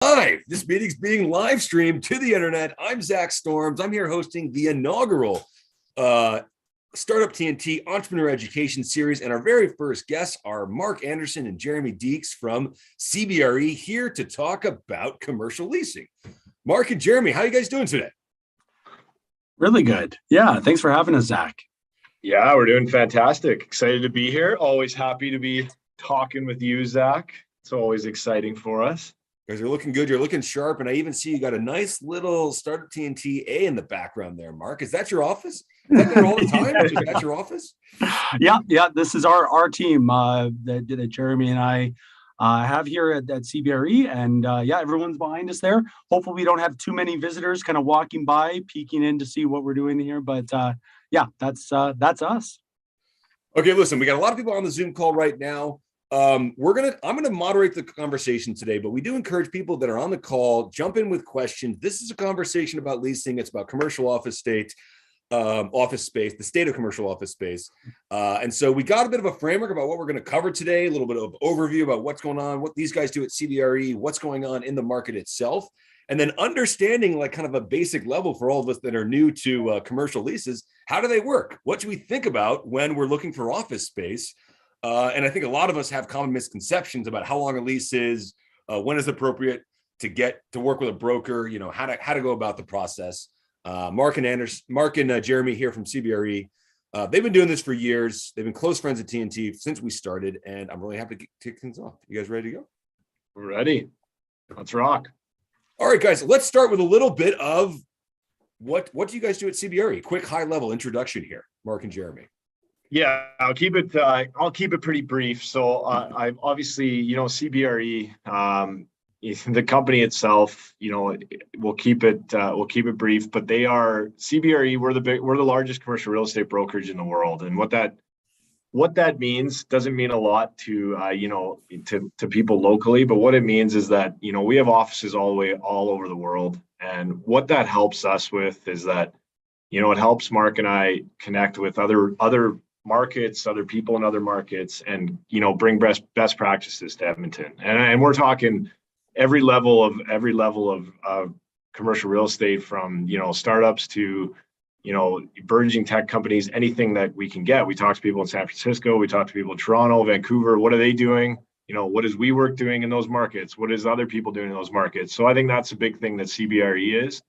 Live. This meeting's being live streamed to the internet. I'm Zach Storms. I'm here hosting the inaugural Startup TNT Entrepreneur Education Series, and our very first guests are Mark Anderson and Jeremy Deeks from CBRE, here to talk about commercial leasing. Mark and Jeremy, how are you guys doing today? Really good. Yeah, thanks for having us, Zach. Yeah, we're doing fantastic. Excited to be here. Always happy to be talking with you, Zach. It's always exciting for us. You guys are looking good. You're looking sharp. And I even see you got a nice little Startup TNT A in the background there, Mark. Is that your office? Is that there all the time? Is that your office? Yeah. This is our team that Jeremy and I have here at CBRE. And everyone's behind us there. Hopefully we don't have too many visitors kind of walking by, peeking in to see what we're doing here. But that's us. Okay, listen, we got a lot of people on the Zoom call right now. I'm gonna moderate the conversation today, but we do encourage people that are on the call, jump in with questions. This is a conversation about leasing. It's about commercial office space, the state of commercial office space. And so we got a bit of a framework about what we're going to cover today, a little bit of overview about what's going on, what these guys do at CBRE, what's going on in the market itself, and then understanding like kind of a basic level for all of us that are new to commercial leases. How do they work? What should we think about when we're looking for office space? And I think a lot of us have common misconceptions about how long a lease is, when is appropriate to get to work with a broker, how to go about the process. Mark and Jeremy here from CBRE, they've been doing this for years. They've been close friends at TNT since we started, and I'm really happy to kick things off. You guys ready to go? We're ready. Let's rock. All right, guys, let's start with a little bit of what do you guys do at CBRE? Quick high level introduction here, Mark and Jeremy. Yeah, I'll keep it pretty brief. So I've obviously, CBRE, the company itself, we'll keep it brief, but they are CBRE. We're the largest commercial real estate brokerage in the world. And what that means doesn't mean a lot to to people locally, but what it means is that, we have offices all over the world. And what that helps us with is that, it helps Mark and I connect with other markets, other people in other markets, and bring best practices to Edmonton. And we're talking every level of commercial real estate, from startups to burgeoning tech companies, anything that we can get. We talk to people in San Francisco, we talk to people in Toronto, Vancouver. What are they doing? What is WeWork doing in those markets? What is other people doing in those markets? So I think that's a big thing that CBRE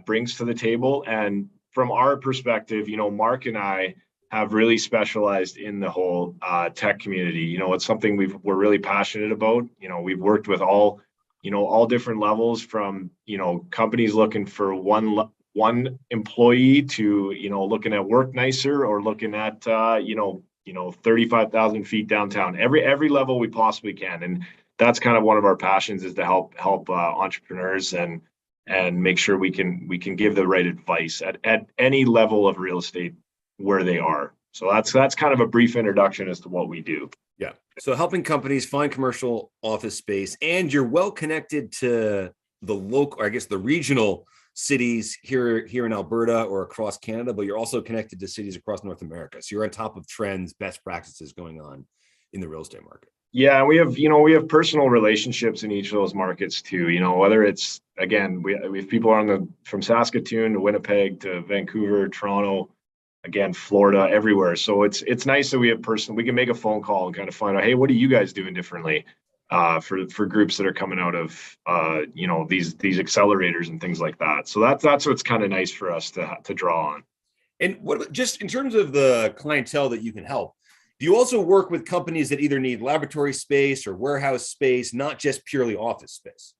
brings to the table. And from our perspective, Mark and I have really specialized in the whole tech community. It's something we're really passionate about. We've worked with all different levels, from companies looking for one employee to looking at Work Nicer, or looking at 35,000 feet downtown. Every level we possibly can, and that's kind of one of our passions, is to help entrepreneurs and make sure we can give the right advice at any level of real estate where they are. So that's kind of a brief introduction as to what we do. Yeah. So helping companies find commercial office space, and you're well connected to the local, or I guess the regional cities here in Alberta or across Canada, but you're also connected to cities across North America. So you're on top of trends, best practices going on in the real estate market. Yeah, we have personal relationships in each of those markets too. whether it's, again, we have people from Saskatoon to Winnipeg to Vancouver, Toronto, again, Florida, everywhere. So it's nice that we can make a phone call and kind of find out, hey, what are you guys doing differently for groups that are coming out of these accelerators and things like that. So that's what's kind of nice for us to draw on. And what, just in terms of the clientele that you can help, do you also work with companies that either need laboratory space or warehouse space, not just purely office space?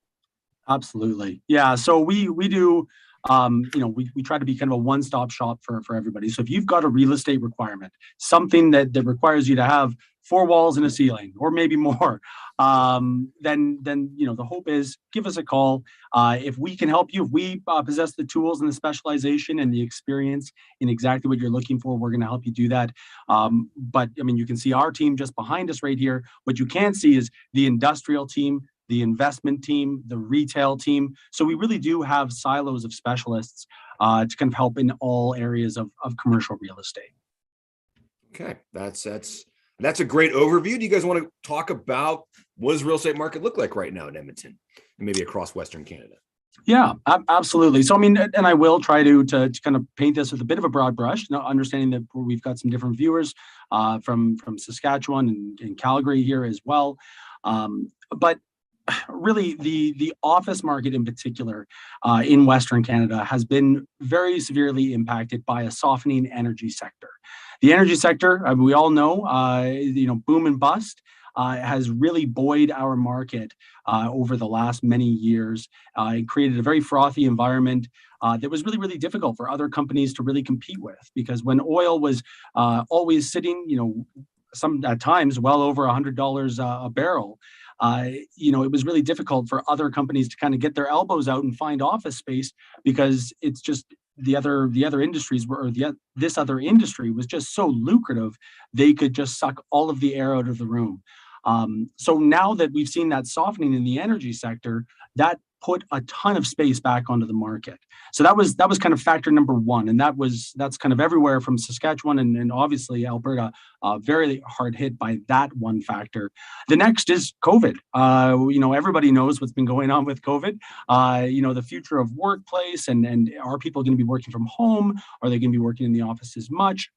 Absolutely. Yeah. So we do. We try to be kind of a one-stop shop for everybody. So if you've got a real estate requirement, something that requires you to have 4 walls and a ceiling, or maybe more, then the hope is, give us a call. If we can help you, if we possess the tools and the specialization and the experience in exactly what you're looking for, we're going to help you do that. But you can see our team just behind us right here. What you can't see is the industrial team, the investment team, the retail team. So we really do have silos of specialists to kind of help in all areas of commercial real estate. Okay, that's a great overview. Do you guys want to talk about what does the real estate market look like right now in Edmonton? and maybe across Western Canada? Yeah, absolutely. So, I mean, and I will try to kind of paint this with a bit of a broad brush, understanding that we've got some different viewers from Saskatchewan and Calgary here as well. But really, the office market in particular in Western Canada has been very severely impacted by a softening energy sector. The energy sector, we all know, boom and bust. Has really buoyed our market over the last many years. It created a very frothy environment that was really, really difficult for other companies to really compete with, because when oil was always sitting, some at times well over $100 a barrel, it was really difficult for other companies to kind of get their elbows out and find office space, because it's just the other industries this other industry was just so lucrative, they could just suck all of the air out of the room. So now that we've seen that softening in the energy sector, that put a ton of space back onto the market. So that was kind of factor number one, and that's kind of everywhere from Saskatchewan and obviously Alberta, very hard hit by that one factor. The next is COVID. Everybody knows what's been going on with COVID. The future of workplace and are people going to be working from home? Are they going to be working in the office as much?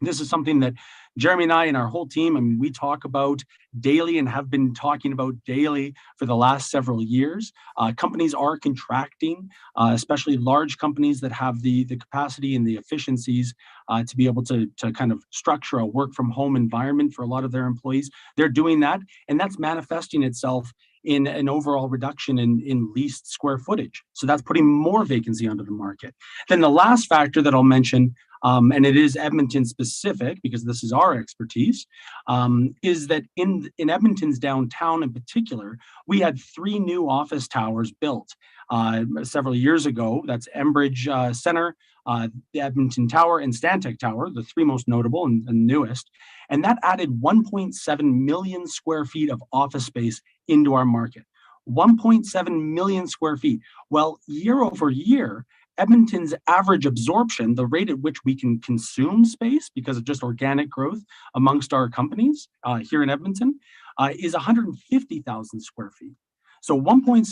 This is something that Jeremy and I and our whole team, we talk about daily and have been talking about daily for the last several years. Companies are contracting, especially large companies that have the capacity and the efficiencies to be able to kind of structure a work from home environment for a lot of their employees. They're doing that, and that's manifesting itself in an overall reduction in leased square footage. So that's putting more vacancy onto the market. Then the last factor that I'll mention, and it is Edmonton specific because this is our expertise, is that in Edmonton's downtown in particular, we had 3 new office towers built several years ago. That's Enbridge Center, the Edmonton Tower, and Stantec Tower, the 3 most notable and newest. And that added 1.7 million square feet of office space into our market. 1.7 million square feet. Well, year over year, Edmonton's average absorption, the rate at which we can consume space because of just organic growth amongst our companies here in Edmonton, is 150,000 square feet. So 1.7,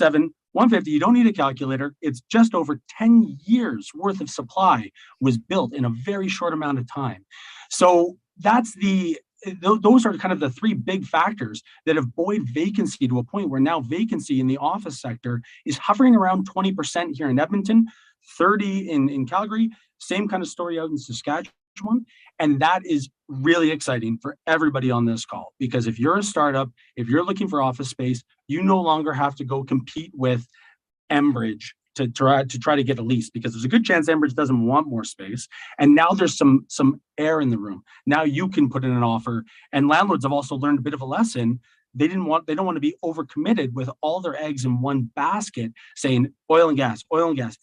150, you don't need a calculator. It's just over 10 years worth of supply was built in a very short amount of time. So those are kind of the 3 big factors that have buoyed vacancy to a point where now vacancy in the office sector is hovering around 20% here in Edmonton, 30 in Calgary, same kind of story out in Saskatchewan. And that is really exciting for everybody on this call, because if you're a startup, if you're looking for office space, you no longer have to go compete with Enbridge to try to get a lease, because there's a good chance Enbridge doesn't want more space. And now there's some air in the room. Now you can put in an offer. And landlords have also learned a bit of a lesson. They don't want to be overcommitted with all their eggs in one basket, saying oil and gas,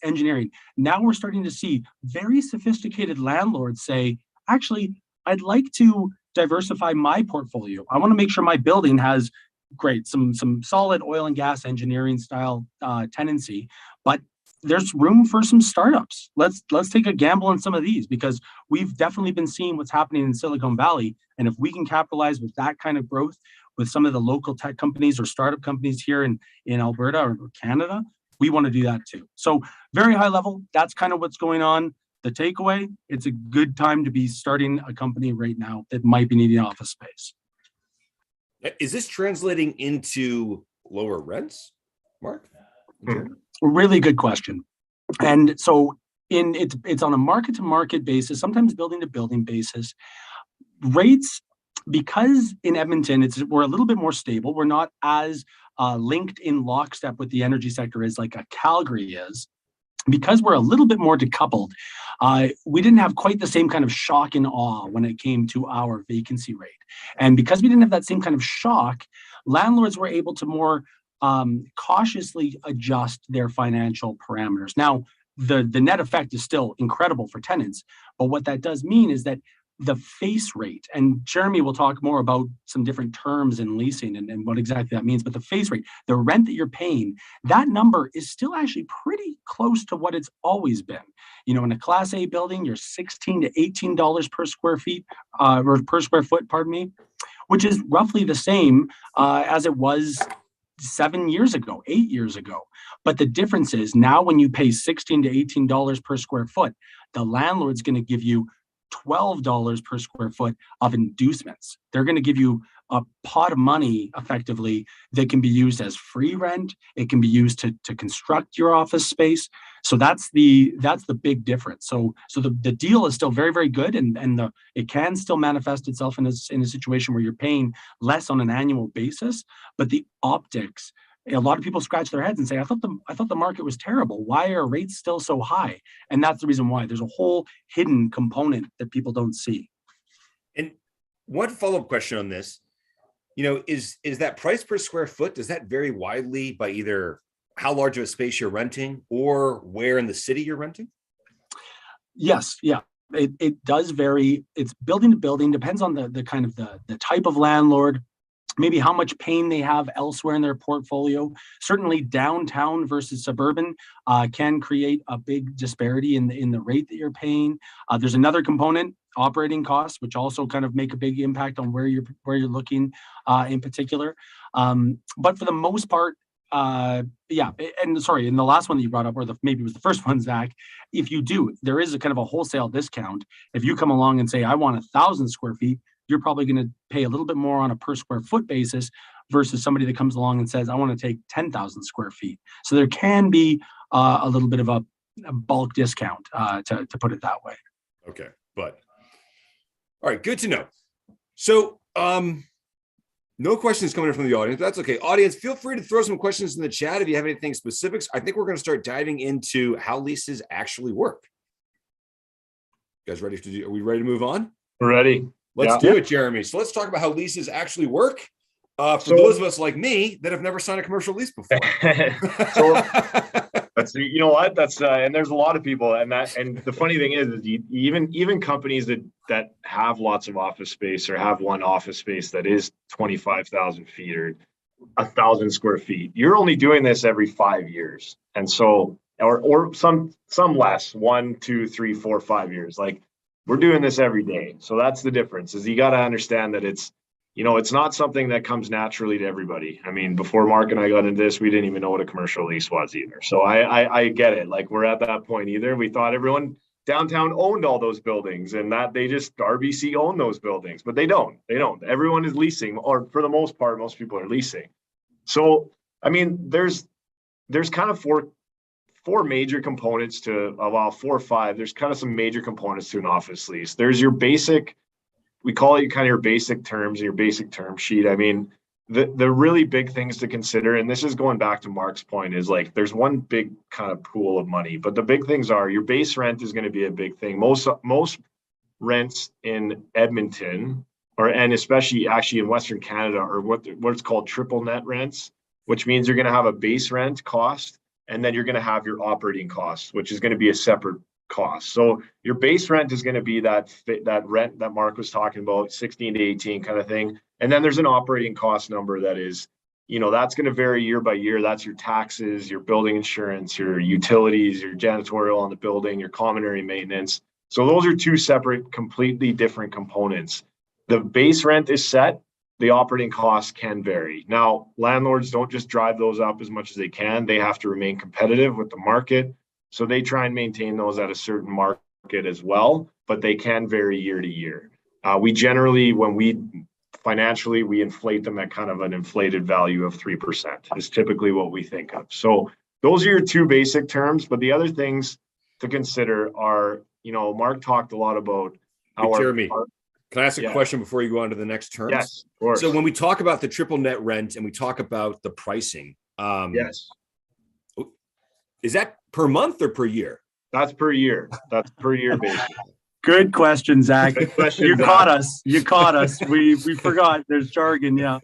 engineering. Now we're starting to see very sophisticated landlords say, actually, I'd like to diversify my portfolio. I want to make sure my building has some solid oil and gas engineering style tenancy, but there's room for some startups. Let's take a gamble on some of these, because we've definitely been seeing what's happening in Silicon Valley. And if we can capitalize with that kind of growth with some of the local tech companies or startup companies here in Alberta or Canada, we want to do that too. So very high level, that's kind of what's going on. The takeaway, it's a good time to be starting a company right now that might be needing office space. Is this translating into lower rents, Mark? Really good question. And so it's on a market to market basis, sometimes building to building basis. Rates, because in Edmonton, we're a little bit more stable. We're not as linked in lockstep with the energy sector as like a Calgary is. Because we're a little bit more decoupled, we didn't have quite the same kind of shock and awe when it came to our vacancy rate. And because we didn't have that same kind of shock, landlords were able to more cautiously adjust their financial parameters. Now, the net effect is still incredible for tenants, but what that does mean is that the face rate, and Jeremy will talk more about some different terms in leasing and what exactly that means, but the face rate, the rent that you're paying, that number is still actually pretty close to what it's always been. In a Class A building, you're $16 to $18 per square feet, or per square foot, pardon me, which is roughly the same as it was 7 years ago, 8 years ago. But the difference is now when you pay $16 to $18 per square foot, the landlord's going to give you $12 per square foot of inducements. They're going to give you a pot of money effectively that can be used as free rent. It can be used to construct your office space. So that's the big difference. So the deal is still very, very good, and it can still manifest itself in a situation where you're paying less on an annual basis. But the optics, a lot of people scratch their heads and say, I thought the market was terrible. Why are rates still so high? And that's the reason why. There's a whole hidden component that people don't see. And one follow-up question on this, is that price per square foot, does that vary widely by either how large of a space you're renting or where in the city you're renting? Yes. Yeah. It does vary. It's building to building, depends on the kind of the type of landlord, maybe how much pain they have elsewhere in their portfolio. Certainly downtown versus suburban can create a big disparity in the rate that you're paying. There's another component, operating costs, which also kind of make a big impact on where you're looking in particular. But for the most part, yeah, and sorry, in the last one that you brought up, or maybe it was the first one, Zach, if you do, there is a kind of a wholesale discount. If you come along and say, I want 1,000 square feet, you're probably going to pay a little bit more on a per square foot basis versus somebody that comes along and says, I want to take 10,000 square feet. So there can be a little bit of a bulk discount, to put it that way. Okay, but all right, good to know. So no questions coming in from the audience. That's okay. Audience, feel free to throw some questions in the chat if you have anything specifics. I think we're going to start diving into how leases actually work. You guys ready to do? Are we ready to move on? We're ready. Let's do it, Jeremy. So let's talk about how leases actually work. For those of us like me that have never signed a commercial lease before. That's, you know what, that's and there's a lot of people, and the funny thing is even companies that have lots of office space or have one office space that is 25,000 feet or 1,000 square feet, you're only doing this every 5 years, and so or some less, 1, 2, 3, 4, 5 years. Like, we're doing this every day. So that's the difference, is you got to understand that it's not something that comes naturally to everybody. I mean, before Mark and I got into this, we didn't even know what a commercial lease was either. So I get it. Like, we're at that point either. We thought everyone downtown owned all those buildings and that they just RBC owned those buildings, but they don't. Everyone is leasing, or for the most part, most people are leasing. So, I mean, there's kind of four major components to, well, 4 or 5. There's kind of some major components to an office lease. There's your basic, we call it kind of your basic terms, your basic term sheet. I mean, the really big things to consider, and this is going back to Mark's point, is like there's one big kind of pool of money, but the big things are your base rent is going to be a big thing. Most rents in Edmonton, and especially actually in Western Canada, are what's called triple net rents, which means you're going to have a base rent cost, and then you're going to have your operating costs, which is going to be a separate cost. So your base rent is going to be that rent that Mark was talking about, 16 to 18 kind of thing. And then there's an operating cost number that is, that's going to vary year by year. That's your taxes, your building insurance, your utilities, your janitorial on the building, your common area maintenance. So those are 2 separate, completely different components. The base rent is set. The operating costs can vary. Now, landlords don't just drive those up as much as they can. They have to remain competitive with the market. So they try and maintain those at a certain market as well, but they can vary year to year. We generally, financially, we inflate them at kind of an inflated value of 3% is typically what we think of. So those are your 2 basic terms, but the other things to consider are, Mark talked a lot about how Jeremy, can I ask a question before you go on to the next terms? Yes, of course. So when we talk about the triple net rent and we talk about the pricing, yes. Is that per month or per year? That's per year. That's per year basis. Good question, Zach. Good question, You Zach. caught us. You caught us. We forgot. There's jargon. Yeah.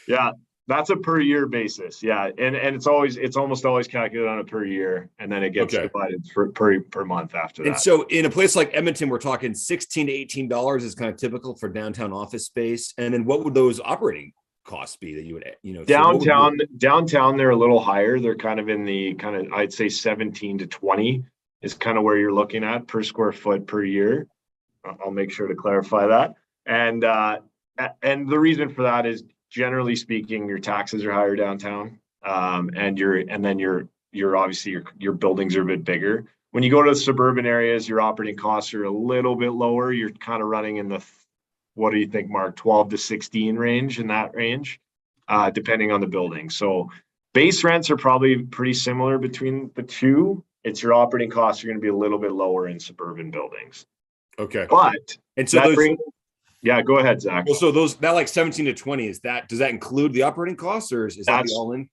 Yeah. That's a per year basis. Yeah. And it's almost always calculated on a per year, and then it gets divided per month after that. And so in a place like Edmonton, we're talking $16 to $18 is kind of typical for downtown office space. And then what would those operating costs be that you would, downtown, they're a little higher. They're kind of in the I'd say 17 to 20 is kind of where you're looking at per square foot per year. I'll make sure to clarify that. And the reason for that is generally speaking, your taxes are higher downtown. And then you're obviously your buildings are a bit bigger. When you go to the suburban areas, your operating costs are a little bit lower. You're kind of running in the, what do you think, Mark, 12 to 16 range, in that range, depending on the building. So base rents are probably pretty similar between the two. It's your operating costs are going to be a little bit lower in suburban buildings. Okay. But and so yeah, go ahead, Zach. Well, so that like 17 to 20, does that include the operating costs, or is that the all in?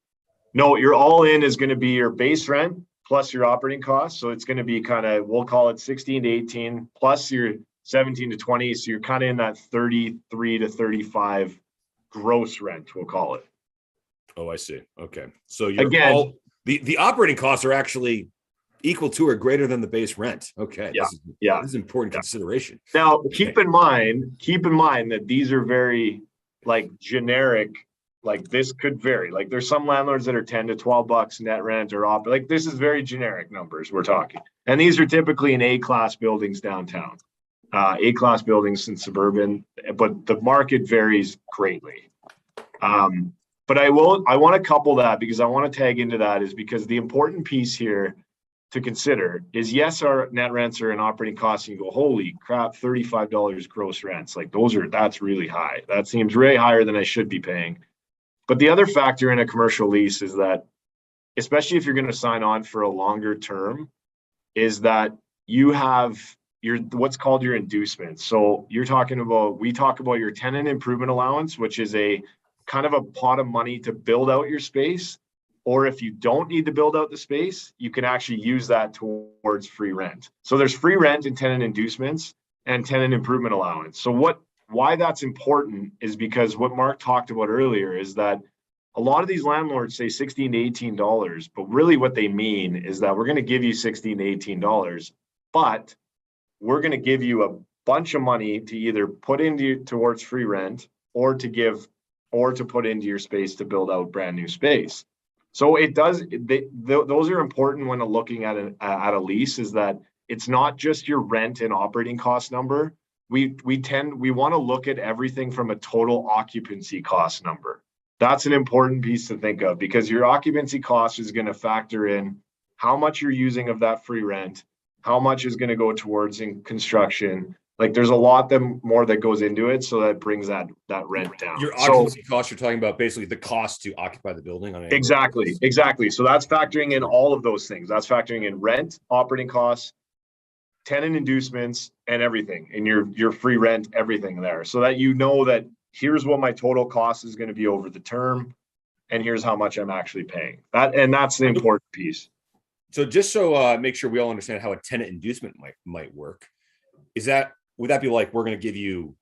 No, your all in is going to be your base rent plus your operating costs. So it's going to be kind of, we'll call it 16 to 18 plus your 17 to 20. So you're kind of in that 33 to 35 gross rent, we'll call it. Oh, I see. Okay. So the operating costs are actually equal to or greater than the base rent. Okay. Yeah. This is important consideration. Now, keep in mind that these are very like generic, like this could vary. Like there's some landlords that are 10 to 12 bucks net rent or like this is very generic numbers we're talking. And these are typically in A-class buildings downtown, A-class buildings in suburban, but the market varies greatly. But I want to couple that, because I want to tag into that, is because the important piece here to consider is, yes, our net rents are an operating costs, and you go, holy crap, $35 gross rents. Like that's really high. That seems way higher than I should be paying. But the other factor in a commercial lease is that, especially if you're going to sign on for a longer term, is that you have what's called your inducements. So we talk about your tenant improvement allowance, which is a kind of a pot of money to build out your space. Or if you don't need to build out the space, you can actually use that towards free rent. So there's free rent and tenant inducements and tenant improvement allowance. So why that's important is because what Mark talked about earlier is that a lot of these landlords say $16 to $18, but really what they mean is that we're going to give you $16 to $18, but we're going to give you a bunch of money to either put towards free rent or to put into your space to build out brand new space. So those are important when looking at a lease, is that it's not just your rent and operating cost number. We want to look at everything from a total occupancy cost number. That's an important piece to think of, because your occupancy cost is going to factor in how much you're using of that free rent, how much is going to go towards in construction. Like there's a lot more that goes into it, so that brings that rent down. Your occupancy costs, you're talking about basically the cost to occupy the building on exactly. So that's factoring in all of those things. That's factoring in rent, operating costs, tenant inducements, and everything, and your free rent, everything there, so that you know that here's what my total cost is going to be over the term, and here's how much I'm actually paying. That's the important piece. So just make sure we all understand how a tenant inducement might work. Would that be like, we're going to give you,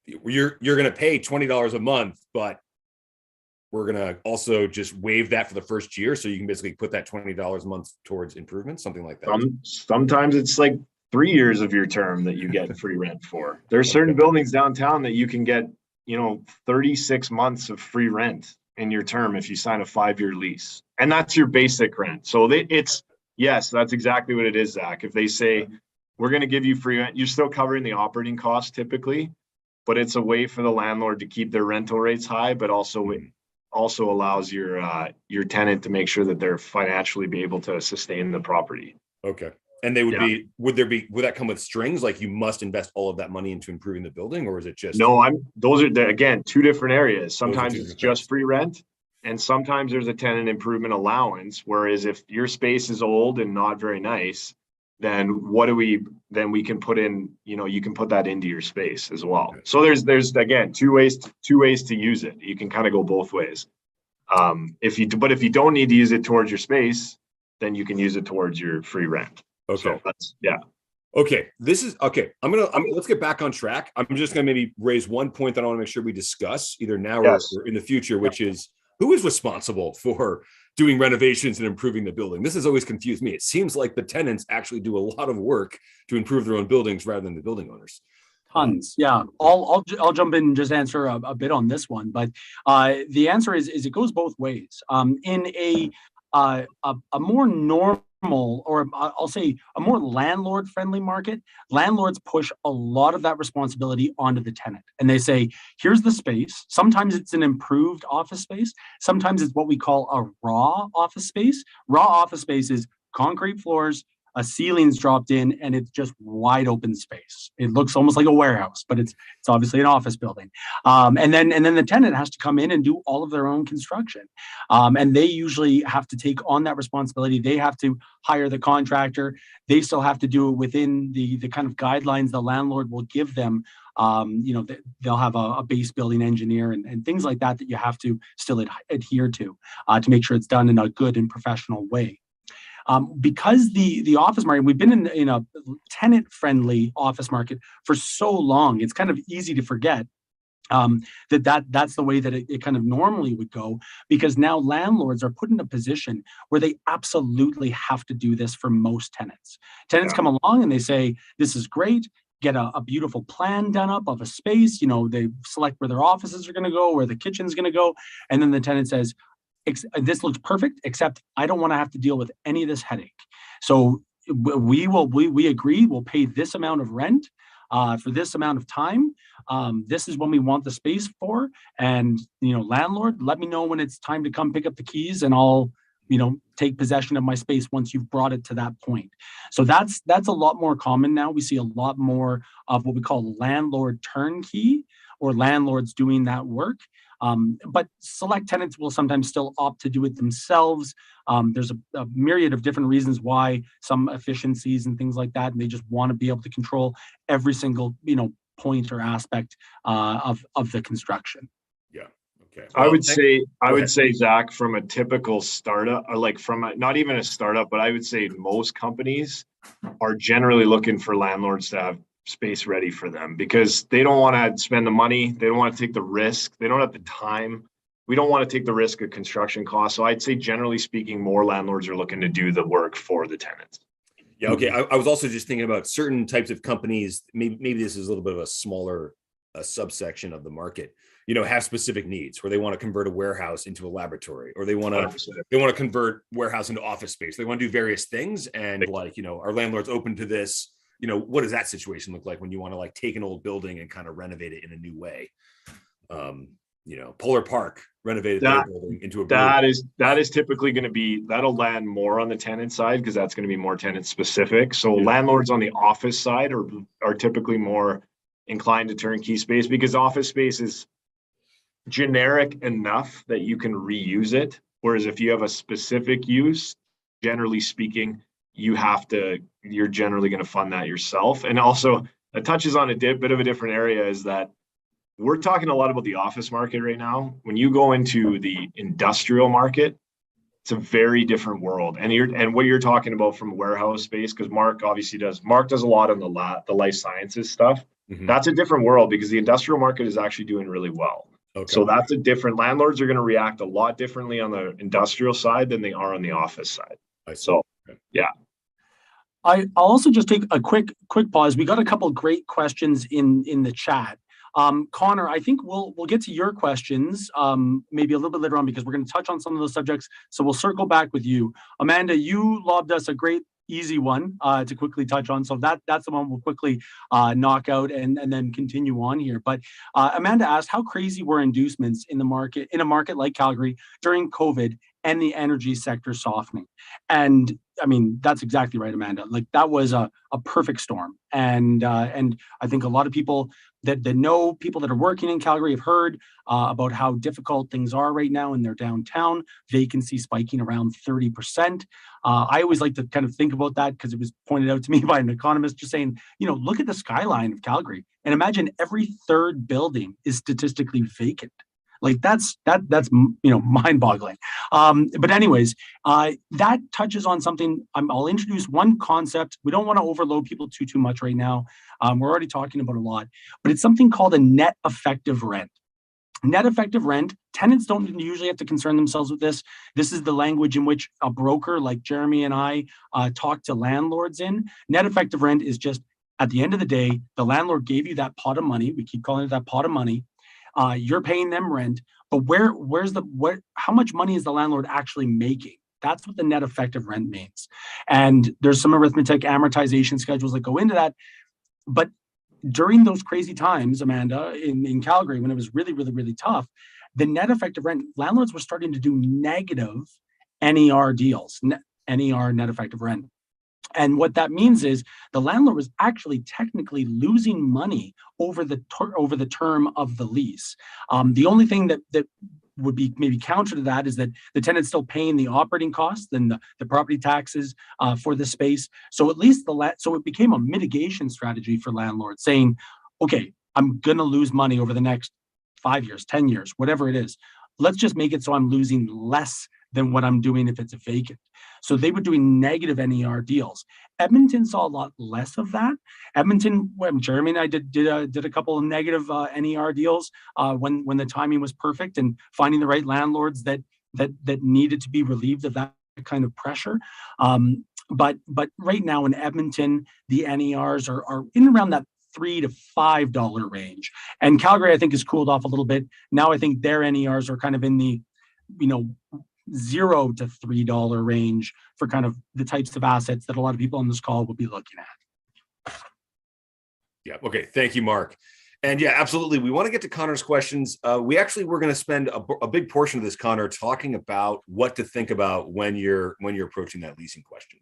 you're going to pay $20 a month, but we're going to also just waive that for the first year, so you can basically put that $20 a month towards improvements, something like that? Sometimes it's like 3 years of your term that you get free rent for. There's certain buildings downtown that you can get, 36 months of free rent in your term if you sign a 5-year lease, and that's your basic rent. So yes, that's exactly what it is, Zach. If they say, we're going to give you free rent, you're still covering the operating costs typically, but it's a way for the landlord to keep their rental rates high, but also allows your tenant to make sure that they're financially be able to sustain the property. Okay. And they would that come with strings? Like you must invest all of that money into improving the building, or is it just? No, those are again, two different areas. Sometimes it's just free rent, and sometimes there's a tenant improvement allowance. Whereas if your space is old and not very nice, then we can put in, you can put that into your space as well. Okay. So there's again, two ways to use it. You can kind of go both ways. If you don't need to use it towards your space, then you can use it towards your free rent. Okay. So Okay. This is okay. Let's get back on track. I'm just going to maybe raise one point that I want to make sure we discuss either now or in the future, which is, who is responsible for doing renovations and improving the building? This has always confused me. It seems like the tenants actually do a lot of work to improve their own buildings rather than the building owners. Tons. Yeah. I'll jump in and just answer a bit on this one, but the answer is it goes both ways. In a more normal or I'll say a more landlord friendly market, landlords push a lot of that responsibility onto the tenant. And they say, here's the space. Sometimes it's an improved office space. Sometimes it's what we call a raw office space. Raw office space is concrete floors, a ceiling's dropped in, and it's just wide open space. It looks almost like a warehouse, but it's obviously an office building. And then the tenant has to come in and do all of their own construction. And they usually have to take on that responsibility. They have to hire the contractor. They still have to do it within the kind of guidelines the landlord will give them. They'll have a base building engineer and things like that you have to still adhere to make sure it's done in a good and professional way. Because the office market, we've been in a tenant-friendly office market for so long, it's kind of easy to forget that's the way that it kind of normally would go, because now landlords are put in a position where they absolutely have to do this for most tenants. Tenants come along and they say, this is great, get a beautiful plan done up of a space, they select where their offices are going to go, where the kitchen's going to go, and then the tenant says, this looks perfect, except I don't want to have to deal with any of this headache. So we agree, we'll pay this amount of rent for this amount of time. This is when we want the space for. And, landlord, let me know when it's time to come pick up the keys, and I'll, take possession of my space once you've brought it to that point. So that's a lot more common now. We see a lot more of what we call landlord turnkey, or landlords doing that work. But select tenants will sometimes still opt to do it themselves. There's a myriad of different reasons why, some efficiencies and things like that, and they just want to be able to control every single, point or aspect of the construction. Yeah. Okay. Well, I would say, Zach, from a typical startup, or like not even a startup, but I would say most companies are generally looking for landlords to have space ready for them, because they don't want to spend the money. They don't want to take the risk. They don't have the time. We don't want to take the risk of construction costs. So I'd say, generally speaking, more landlords are looking to do the work for the tenants. Yeah. Okay. I was also just thinking about certain types of companies. Maybe this is a little bit of a smaller subsection of the market, have specific needs where they want to convert a warehouse into a laboratory, or they want to convert warehouse into office space. They want to do various things. And our landlord's open to this. What does that situation look like when you want to take an old building and kind of renovate it in a new way? Polar Park renovated their building into a brewery. That is typically going to be, that'll land more on the tenant side, because that's going to be more tenant specific. So landlords on the office side are typically more inclined to turnkey space, because office space is generic enough that you can reuse it. Whereas if you have a specific use, generally speaking, you're generally going to fund that yourself. And also, it touches on a bit of a different area, is that we're talking a lot about the office market right now. When you go into the industrial market, it's a very different world. And what you're talking about from warehouse space, because Mark does a lot on the life sciences stuff. Mm-hmm. That's a different world, because the industrial market is actually doing really well. Okay. So that's a different, landlords are going to react a lot differently on the industrial side than they are on the office side. So, yeah. I'll also just take a quick pause. We got a couple of great questions in the chat. Connor, I think we'll get to your questions maybe a little bit later on, because we're going to touch on some of those subjects. So we'll circle back with you. Amanda, you lobbed us a great easy one to quickly touch on. So that's the one we'll quickly knock out and then continue on here. But Amanda asked, how crazy were inducements in a market like Calgary during COVID and the energy sector softening? And I mean, that's exactly right, Amanda. That was a perfect storm. And I think a lot of people that know people that are working in Calgary have heard about how difficult things are right now in their downtown. Vacancy spiking around 30%. I always like to kind of think about that, because it was pointed out to me by an economist, just saying, look at the skyline of Calgary and imagine every third building is statistically vacant. That's mind-boggling. But anyways, that touches on something. I'll introduce one concept. We don't want to overload people too much right now. We're already talking about a lot, but it's something called a net effective rent. Net effective rent, tenants don't usually have to concern themselves with this. This is the language in which a broker like Jeremy and I talk to landlords in. Net effective rent is just, at the end of the day, the landlord gave you that pot of money. We keep calling it that pot of money. You're paying them rent, but how much money is the landlord actually making? That's what the net effective rent means. And there's some arithmetic amortization schedules that go into that. But during those crazy times, Amanda, in Calgary, when it was really, really, really tough, the net effective rent, landlords were starting to do negative NER deals, NER, net effective rent. And what that means is the landlord was actually technically losing money over the term of the lease. The only thing that would be maybe counter to that is that the tenant's still paying the operating costs and the property taxes for the space. So at least so it became a mitigation strategy for landlords, saying, okay, I'm going to lose money over the next 5 years, 10 years, whatever it is. Let's just make it so I'm losing less than what I'm doing if it's a vacant. So they were doing negative NER deals. Edmonton saw a lot less of that. Edmonton, when Jeremy and I did a couple of negative NER deals when the timing was perfect, and finding the right landlords that needed to be relieved of that kind of pressure. But right now in Edmonton, the NERs are in around that $3 to $5 range. And Calgary, I think, has cooled off a little bit. Now I think their NERs are kind of in the, $0 to $3 range for kind of the types of assets that a lot of people on this call will be looking at. Yeah. Okay. Thank you, Mark. And yeah, absolutely. We want to get to Connor's questions. We're going to spend a big portion of this, Connor, talking about what to think about when you're approaching that leasing question.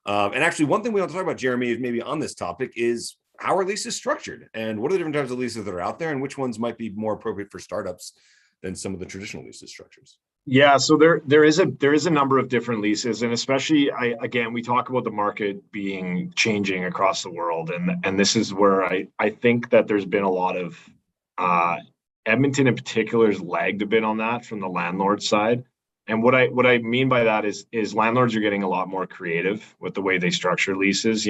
And actually, one thing we want to talk about, Jeremy, is maybe on this topic is how are leases structured, and what are the different types of leases that are out there, and which ones might be more appropriate for startups than some of the traditional leases structures. Yeah, so there is a number of different leases, and especially we talk about the market being changing across the world, and this is where I think that there's been a lot of Edmonton in particular has lagged a bit on that from the landlord side. And what I mean by that is landlords are getting a lot more creative with the way they structure leases.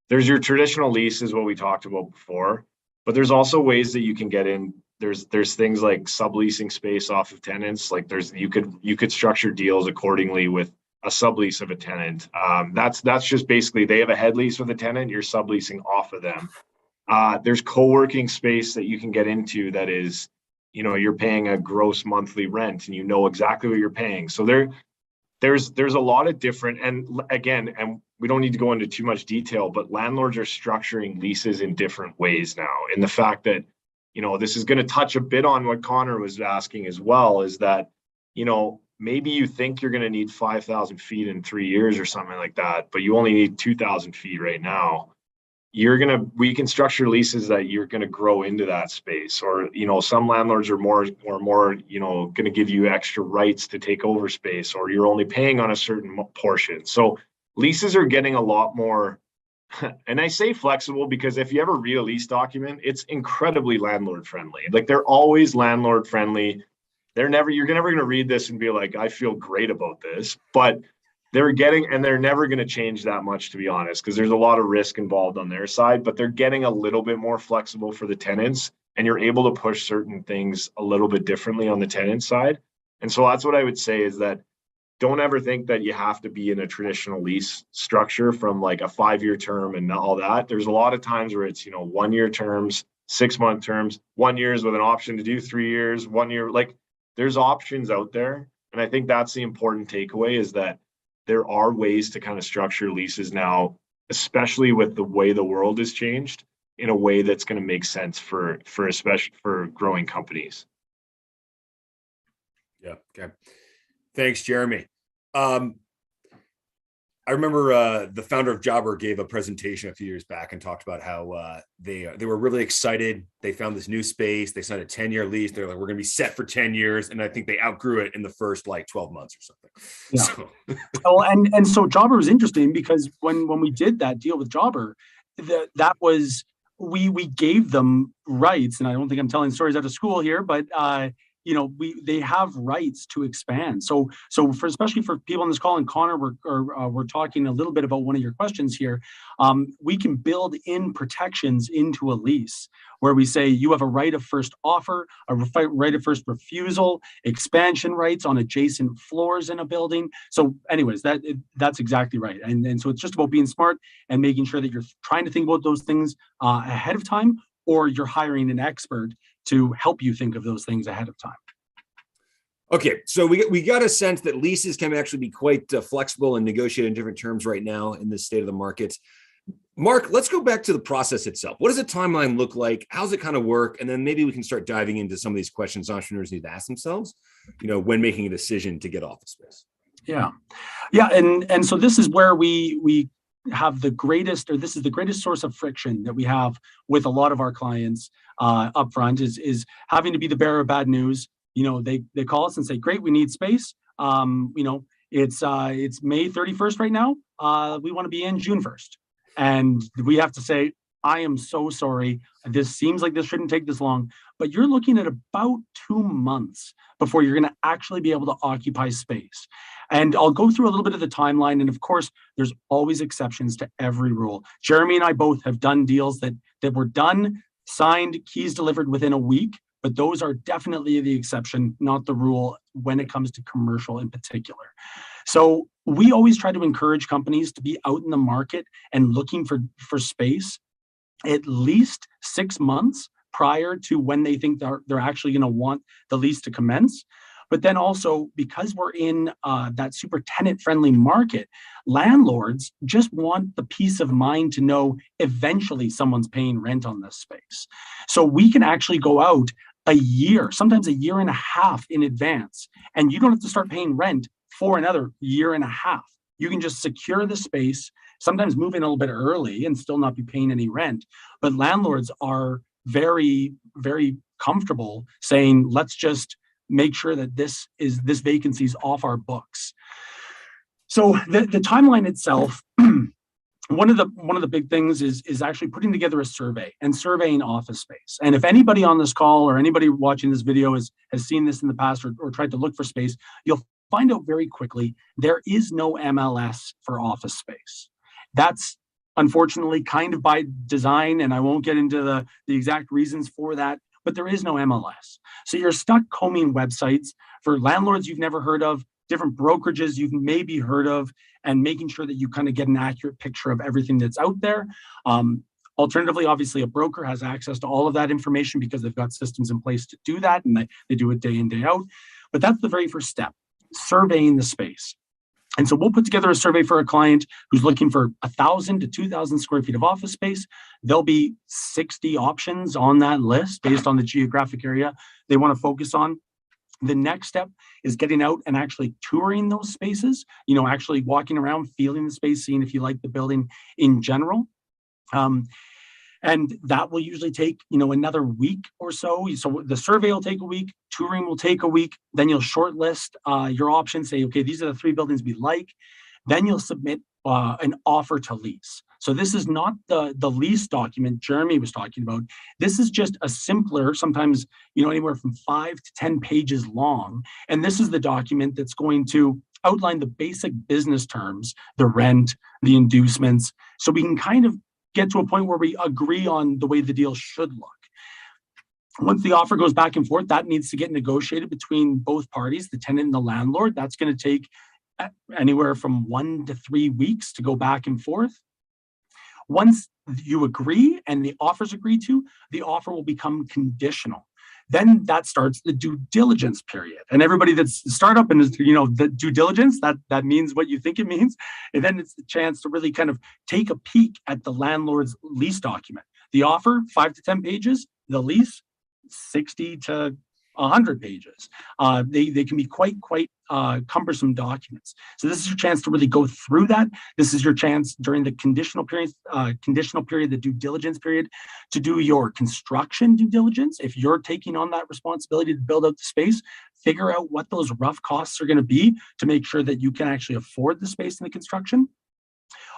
There's your traditional lease is what we talked about before, but there's also ways that you can get in. There's things like subleasing space off of tenants. Like you could structure deals accordingly with a sublease of a tenant. That's just basically they have a head lease with a tenant, you're subleasing off of them. There's co-working space that you can get into that is, you're paying a gross monthly rent and you know exactly what you're paying. So there's a lot of different, and we don't need to go into too much detail, but landlords are structuring leases in different ways now. And the fact that, this is going to touch a bit on what Connor was asking as well, is that, maybe you think you're going to need 5,000 feet in 3 years or something like that, but you only need 2,000 feet right now. We can structure leases that you're going to grow into that space, or, some landlords are more, going to give you extra rights to take over space, or you're only paying on a certain portion. So leases are getting a lot more, and I say flexible because if you ever read a lease document, it's incredibly landlord friendly. Like they're always landlord friendly. You're never going to read this and be like, I feel great about this, but they're never going to change that much, to be honest, because there's a lot of risk involved on their side, but they're getting a little bit more flexible for the tenants, and you're able to push certain things a little bit differently on the tenant side. And so that's what I would say, is that don't ever think that you have to be in a traditional lease structure from like a 5-year term and all that. There's a lot of times where it's, 1-year terms, 6-month terms, 1 year with an option to do 3 years, 1 year, like there's options out there. And I think that's the important takeaway, is that there are ways to kind of structure leases now, especially with the way the world has changed, in a way that's going to make sense for especially for growing companies. Yeah. Okay. Thanks, Jeremy. I remember the founder of Jobber gave a presentation a few years back and talked about how they were really excited. They found this new space. They signed a 10-year lease. They're like, we're going to be set for 10 years. And I think they outgrew it in the first 12 months or something. Yeah. So. and so Jobber was interesting because when we did that deal with Jobber, that was, we gave them rights. And I don't think I'm telling stories out of school here, but they have rights to expand. So especially for people on this call, and Connor, we're talking a little bit about one of your questions here. We can build in protections into a lease where we say you have a right of first offer, a right of first refusal, expansion rights on adjacent floors in a building. So anyways, that's exactly right. And so it's just about being smart and making sure that you're trying to think about those things ahead of time, or you're hiring an expert to help you think of those things ahead of time. Okay, so we got a sense that leases can actually be quite flexible and negotiate in different terms right now in this state of the market. Mark, let's go back to the process itself. What does a timeline look like? How's it kind of work? And then maybe we can start diving into some of these questions entrepreneurs need to ask themselves, when making a decision to get office space. Yeah. And so this is where we have the greatest, or this is the greatest source of friction that we have with a lot of our clients upfront is having to be the bearer of bad news. They call us and say, great, we need space. It's May 31st right now. We want to be in June 1st. And we have to say, I am so sorry. This seems like this shouldn't take this long, but you're looking at about 2 months before you're going to actually be able to occupy space. And I'll go through a little bit of the timeline. And of course, there's always exceptions to every rule. Jeremy and I both have done deals that were done, signed, keys delivered within a week. But those are definitely the exception, not the rule when it comes to commercial in particular. So we always try to encourage companies to be out in the market and looking for space at least 6 months prior to when they think they're actually going to want the lease to commence. But then also, because we're in that super tenant-friendly market, landlords just want the peace of mind to know eventually someone's paying rent on this space. So we can actually go out a year, sometimes a year and a half in advance, and you don't have to start paying rent for another year and a half. You can just secure the space, sometimes move in a little bit early and still not be paying any rent. But landlords are very, very comfortable saying, let's just make sure that this vacancy is off our books. So the timeline itself, one of the big things is actually putting together a survey and surveying office space. And if anybody on this call or anybody watching this video has seen this in the past or tried to look for space, you'll find out very quickly there is no MLS for office space. That's unfortunately kind of by design, and I won't get into the exact reasons for that, but there is no MLS. So you're stuck combing websites for landlords you've never heard of, different brokerages you've maybe heard of, and making sure that you kind of get an accurate picture of everything that's out there. Alternatively, obviously, a broker has access to all of that information because they've got systems in place to do that, and they do it day in, day out. But that's the very first step, surveying the space. And so we'll put together a survey for a client who's looking for 1,000 to 2,000 square feet of office space. There'll be 60 options on that list based on the geographic area they want to focus on. The next step is getting out and actually touring those spaces, actually walking around, feeling the space, seeing if you like the building in general. And that will usually take, another week or so. So the survey will take a week, touring will take a week. Then you'll shortlist your options, say, okay, these are the 3 buildings we like. Then you'll submit an offer to lease. So this is not the lease document Jeremy was talking about. This is just a simpler, sometimes, anywhere from 5 to 10 pages long. And this is the document that's going to outline the basic business terms, the rent, the inducements. So we can kind of get to a point where we agree on the way the deal should look. Once the offer goes back and forth, that needs to get negotiated between both parties, the tenant and the landlord. That's going to take anywhere from 1 to 3 weeks to go back and forth. Once you agree and the offer's agreed to, the offer will become conditional. Then that starts the due diligence period. And everybody that's a startup and is, the due diligence, that means what you think it means. And then it's the chance to really kind of take a peek at the landlord's lease document. The offer, 5 to 10 pages. The lease, 60 to 100 pages. They can be quite cumbersome documents. So this is your chance to really go through that. This is your chance during the conditional period, the due diligence period, to do your construction due diligence. If you're taking on that responsibility to build out the space, figure out what those rough costs are going to be to make sure that you can actually afford the space in the construction.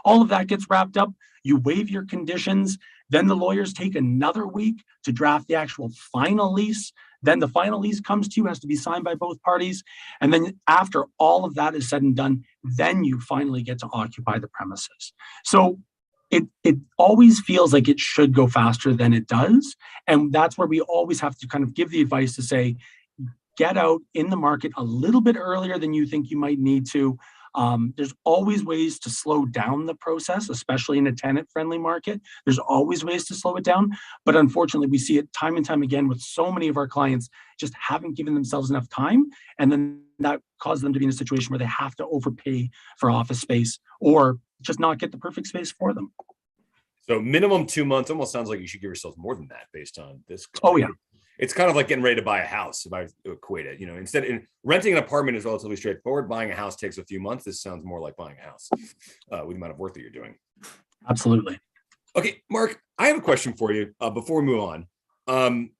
All of that gets wrapped up. You waive your conditions. Then the lawyers take another week to draft the actual final lease. Then the final lease comes to you, has to be signed by both parties. And then after all of that is said and done, then you finally get to occupy the premises. So it always feels like it should go faster than it does. And that's where we always have to kind of give the advice to say, get out in the market a little bit earlier than you think you might need to. There's always ways to slow down the process, especially in a tenant-friendly market. There's always ways to slow it down. But unfortunately, we see it time and time again with so many of our clients just haven't given themselves enough time. And then that causes them to be in a situation where they have to overpay for office space or just not get the perfect space for them. So minimum 2 months almost sounds like you should give yourself more than that based on this. Oh, yeah. It's kind of like getting ready to buy a house, if I equate it. Instead of renting an apartment is relatively straightforward. Buying a house takes a few months. This sounds more like buying a house with the amount of work that you're doing. Absolutely. Okay, Mark, I have a question for you before we move on.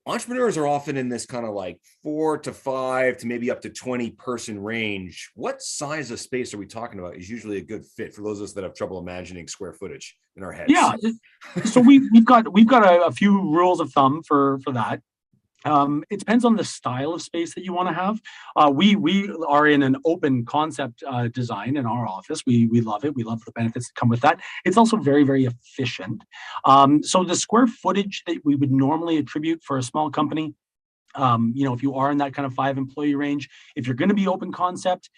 Entrepreneurs are often in this kind of like 4 to 5 to maybe up to 20 person range. What size of space are we talking about is usually a good fit for those of us that have trouble imagining square footage in our heads? Yeah. So we've got a few rules of thumb for that. It depends on the style of space that you want to have. We are in an open concept design in our office. We love it. We love the benefits that come with that. It's also very, very efficient. So the square footage that we would normally attribute for a small company, if you are in that kind of 5 employee range, if you're going to be open concept,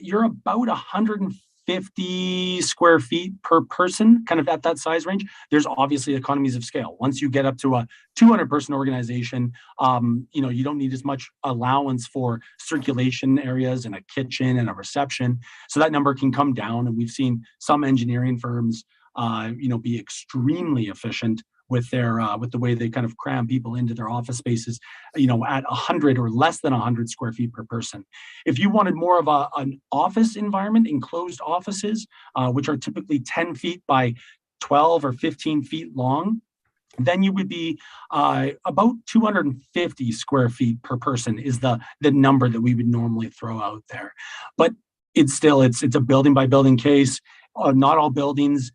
you're about 150 square feet per person, kind of at that size range. There's obviously economies of scale. Once you get up to a 200 person organization, you don't need as much allowance for circulation areas and a kitchen and a reception. So that number can come down. And we've seen some engineering firms, be extremely efficient with the way they kind of cram people into their office spaces, at 100 or less than 100 square feet per person. If you wanted more of an office environment, enclosed offices, which are typically 10 feet by 12 or 15 feet long, then you would be about 250 square feet per person is the number that we would normally throw out there. But it's a building by building case. Not all buildings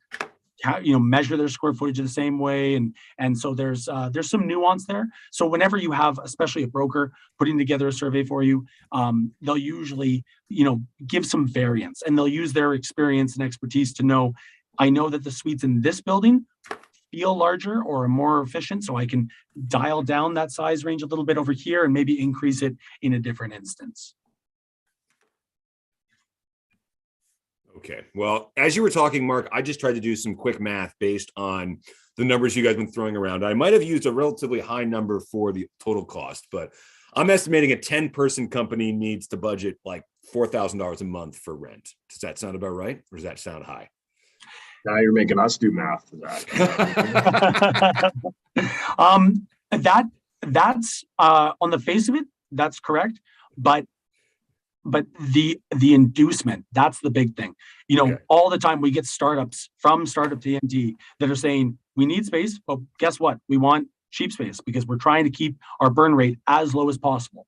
measure their square footage the same way, and so there's some nuance there. So whenever you have, especially a broker putting together a survey for you, they'll usually give some variance, and they'll use their experience and expertise to know, I know that the suites in this building feel larger or more efficient, so I can dial down that size range a little bit over here and maybe increase it in a different instance. Okay. Well, as you were talking, Mark, I just tried to do some quick math based on the numbers you guys have been throwing around. I might have used a relatively high number for the total cost, but I'm estimating a 10-person company needs to budget like $4,000 a month for rent. Does that sound about right? Or does that sound high? Now you're making us do math to that. That's on the face of it, that's correct. But the inducement, that's the big thing. Okay. All the time we get startups from Startup TNT that are saying, we need space, but guess what? We want cheap space because we're trying to keep our burn rate as low as possible.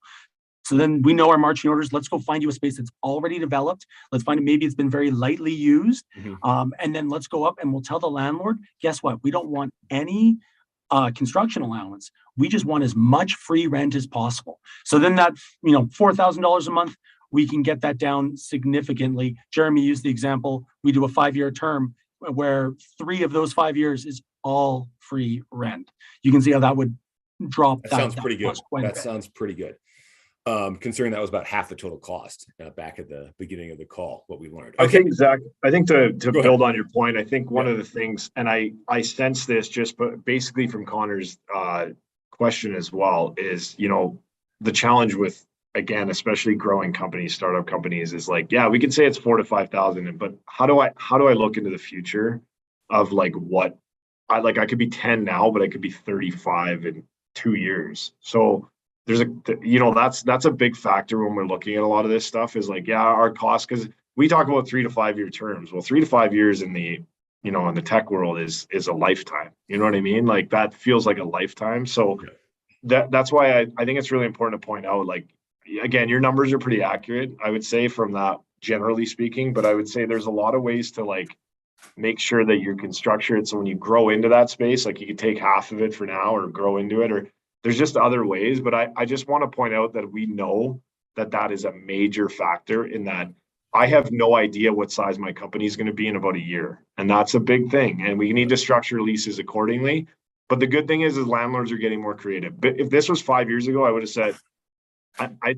So then we know our marching orders. Let's go find you a space that's already developed. Let's find it. Maybe it's been very lightly used. Mm-hmm. And then let's go up and we'll tell the landlord, guess what? We don't want any construction allowance. We just want as much free rent as possible. So then that, $4,000 a month, we can get that down significantly. Jeremy used the example. We do a 5-year term where 3 of those 5 years is all free rent. You can see how that would drop. That sounds pretty good. That sounds pretty good. Considering that was about half the total cost back at the beginning of the call, what we learned. Okay. I think, Zach, to build on your point, I think one of the things, and I sense this just basically from Connor's question as well, is, the challenge with, again, especially growing companies, startup companies, is like, yeah, we can say it's 4,000 to 5,000, but how do I look into the future of like what I could be 10 now, but I could be 35 in 2 years. So there's that's a big factor when we're looking at a lot of this stuff is like, yeah, our cost, because we talk about 3 to 5 year terms. Well, 3 to 5 years in the in the tech world is a lifetime. You know what I mean? Like that feels like a lifetime. So that's why I think it's really important to point out, like, again, your numbers are pretty accurate, I would say, from that, generally speaking, but I would say there's a lot of ways to like make sure that you can structure it so when you grow into that space, like you can take half of it for now or grow into it, or there's just other ways. But I just want to point out that we know that is a major factor in that. I have no idea what size my company is going to be in about a year, and that's a big thing, and we need to structure leases accordingly. But the good thing is landlords are getting more creative. But if this was 5 years ago, I would have said,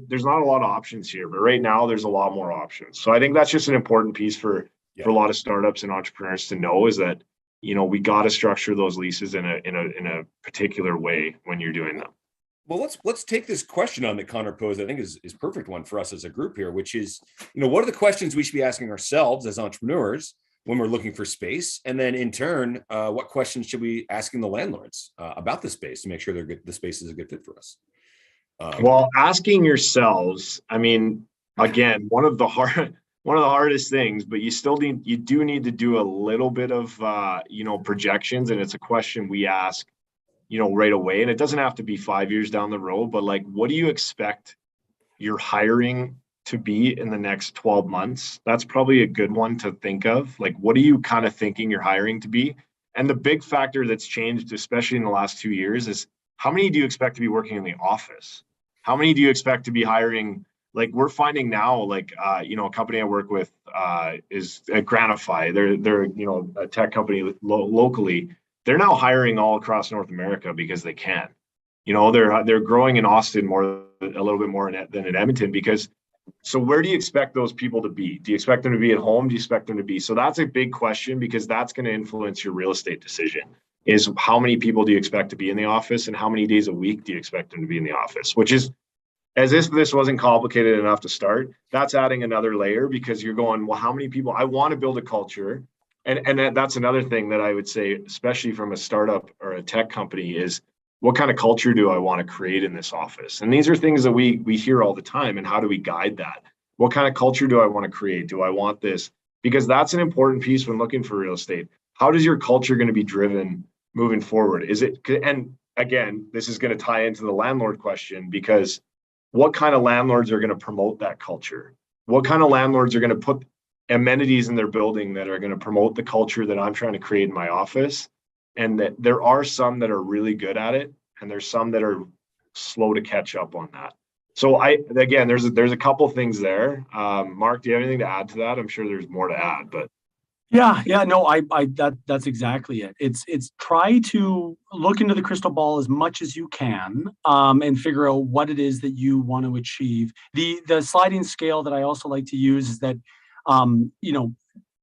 there's not a lot of options here, but right now there's a lot more options. So I think that's just an important piece for a lot of startups and entrepreneurs to know, is that, you know, we got to structure those leases in a particular way when you're doing them. Well, let's take this question on that Connor posed. I think is perfect one for us as a group here, which is, you know, what are the questions we should be asking ourselves as entrepreneurs when we're looking for space, and then in turn, what questions should we be asking the landlords about the space to make sure the space is a good fit for us? Well, asking yourselves, I mean, again, one of the hardest things, but you do need to do a little bit of you know, projections, and it's a question we ask, you know, right away. And it doesn't have to be 5 years down the road, but like, what do you expect your hiring to be in the next 12 months? That's probably a good one to think of. Like, what are you kind of thinking your hiring to be? And the big factor that's changed, especially in the last 2 years, is how many do you expect to be working in the office? How many do you expect to be hiring? Like, we're finding now, like, you know, a company I work with is Granify. They're you know, a tech company locally. They're now hiring all across North America because they can. You know, they're growing in Austin a little bit more than in Edmonton, because. So where do you expect those people to be? Do you expect them to be at home? Do you expect them to be? So that's a big question, because that's going to influence your real estate decision. Is how many people do you expect to be in the office, and how many days a week do you expect them to be in the office? Which is, as if this wasn't complicated enough to start, that's adding another layer, because you're going, well, how many people? I want to build a culture. And that's another thing that I would say, especially from a startup or a tech company, is what kind of culture do I want to create in this office? And these are things that we hear all the time. And how do we guide that? What kind of culture do I want to create? Do I want this? Because that's an important piece when looking for real estate. How does your culture going to be driven moving forward? Is it, and again, this is going to tie into the landlord question, because what kind of landlords are going to promote that culture? What kind of landlords are going to put amenities in their building that are going to promote the culture that I'm trying to create in my office? And that there are some that are really good at it, and there's some that are slow to catch up on that. So again, there's a couple things there. Mark, do you have anything to add to that? I'm sure there's more to add, but. Yeah, no, that's exactly it. It's try to look into the crystal ball as much as you can, and figure out what it is that you want to achieve. The sliding scale that I also like to use is that, you know,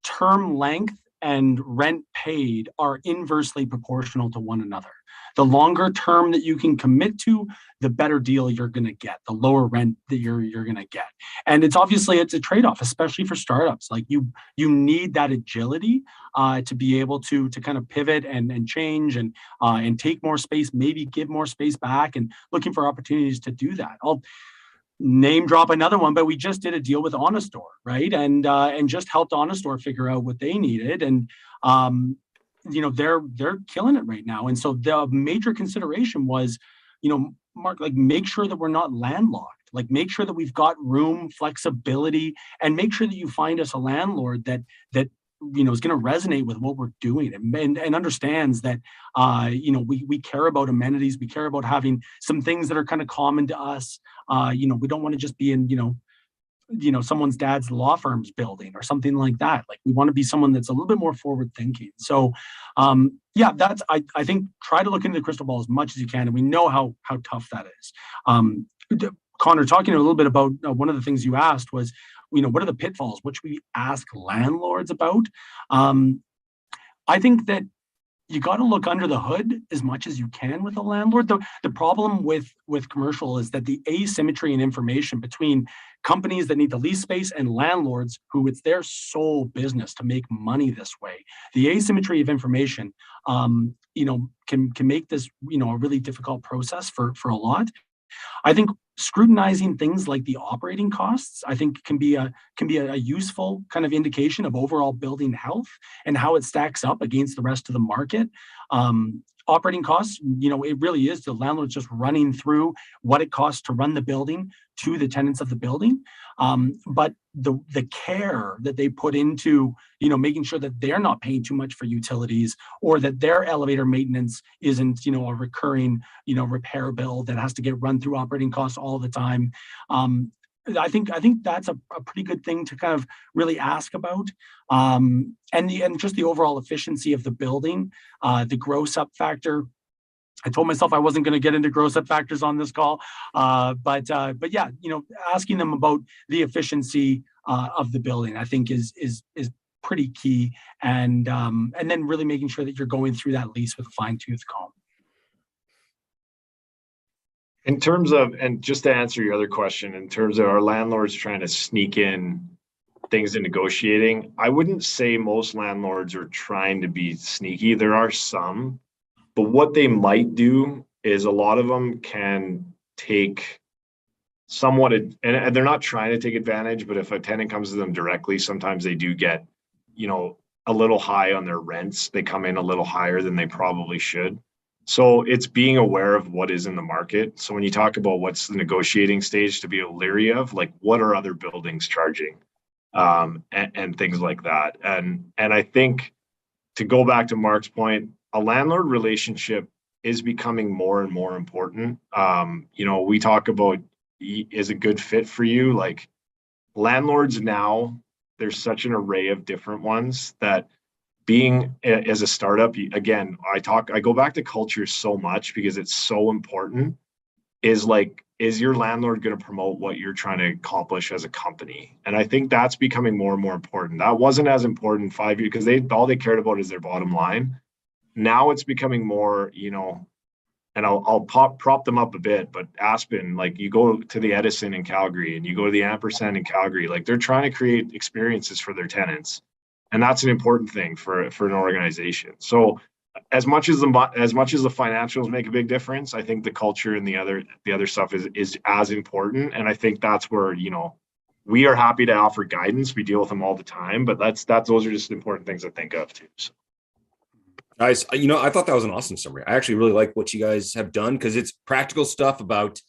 term length and rent paid are inversely proportional to one another. The longer term that you can commit to, the better deal you're going to get, the lower rent that you're going to get. And it's a trade-off, especially for startups. Like, you need that agility to be able to kind of pivot and change and take more space, maybe give more space back, and looking for opportunities to do that. I'll name drop another one, but we just did a deal with Honestore, right? And just helped Honestore figure out what they needed. And you know, they're killing it right now. And so the major consideration was, you know, Mark, like, make sure that we're not landlocked. Like, make sure that we've got room, flexibility, and make sure that you find us a landlord that you know, is going to resonate with what we're doing, and understands that you know, we care about amenities, we care about having some things that are kind of common to us. You know, we don't want to just be in, you know, someone's dad's law firm's building or something like that. Like, we want to be someone that's a little bit more forward thinking. So yeah, that's, I think, try to look into the crystal ball as much as you can. And we know how tough that is. Connor, talking a little bit about one of the things you asked was, you know, what are the pitfalls? What should we ask landlords about? I think that you got to look under the hood as much as you can with a landlord. The problem with commercial is that the asymmetry in information between companies that need to lease space and landlords who it's their sole business to make money this way. The asymmetry of information, you know, can make this, you know, a really difficult process for a lot. I think scrutinizing things like the operating costs, I think, can be a useful kind of indication of overall building health and how it stacks up against the rest of the market. Operating costs, you know, it really is the landlord just running through what it costs to run the building to the tenants of the building. But the care that they put into, you know, making sure that they're not paying too much for utilities, or that their elevator maintenance isn't, you know, a recurring, you know, repair bill that has to get run through operating costs all the time. I think that's a pretty good thing to kind of really ask about, and just the overall efficiency of the building, the gross up factor. I told myself I wasn't going to get into gross up factors on this call, but yeah, asking them about the efficiency of the building, I think is pretty key, and then really making sure that you're going through that lease with a fine tooth comb. In terms of, and just to answer your other question, in terms of our landlords trying to sneak in things in negotiating, I wouldn't say most landlords are trying to be sneaky. There are some, but what they might do is a lot of them can take somewhat, and they're not trying to take advantage, but if a tenant comes to them directly, sometimes they do get, a little high on their rents. They come in a little higher than they probably should. So it's being aware of what is in the market. So when you talk about what's the negotiating stage, to be leery of, like, what are other buildings charging, and things like that. And I think, to go back to Mark's point, a landlord relationship is becoming more and more important. We talk about, is a good fit for you. Like, landlords now, there's such an array of different ones that, being as a startup, again, I go back to culture so much because it's so important. Is your landlord going to promote what you're trying to accomplish as a company? And I think that's becoming more and more important. That wasn't as important 5 years, because all they cared about is their bottom line. Now it's becoming more, and I'll prop them up a bit, but Aspen, like, you go to the Edison in Calgary and you go to the Ampersand in Calgary, like, they're trying to create experiences for their tenants. And that's an important thing for an organization. So as much as the financials make a big difference, I think the culture and the other stuff is as important. And I think that's where, we are happy to offer guidance. We deal with them all the time, but those are just important things to think of too. So. Guys, I thought that was an awesome summary. I actually really like what you guys have done, because it's practical stuff about,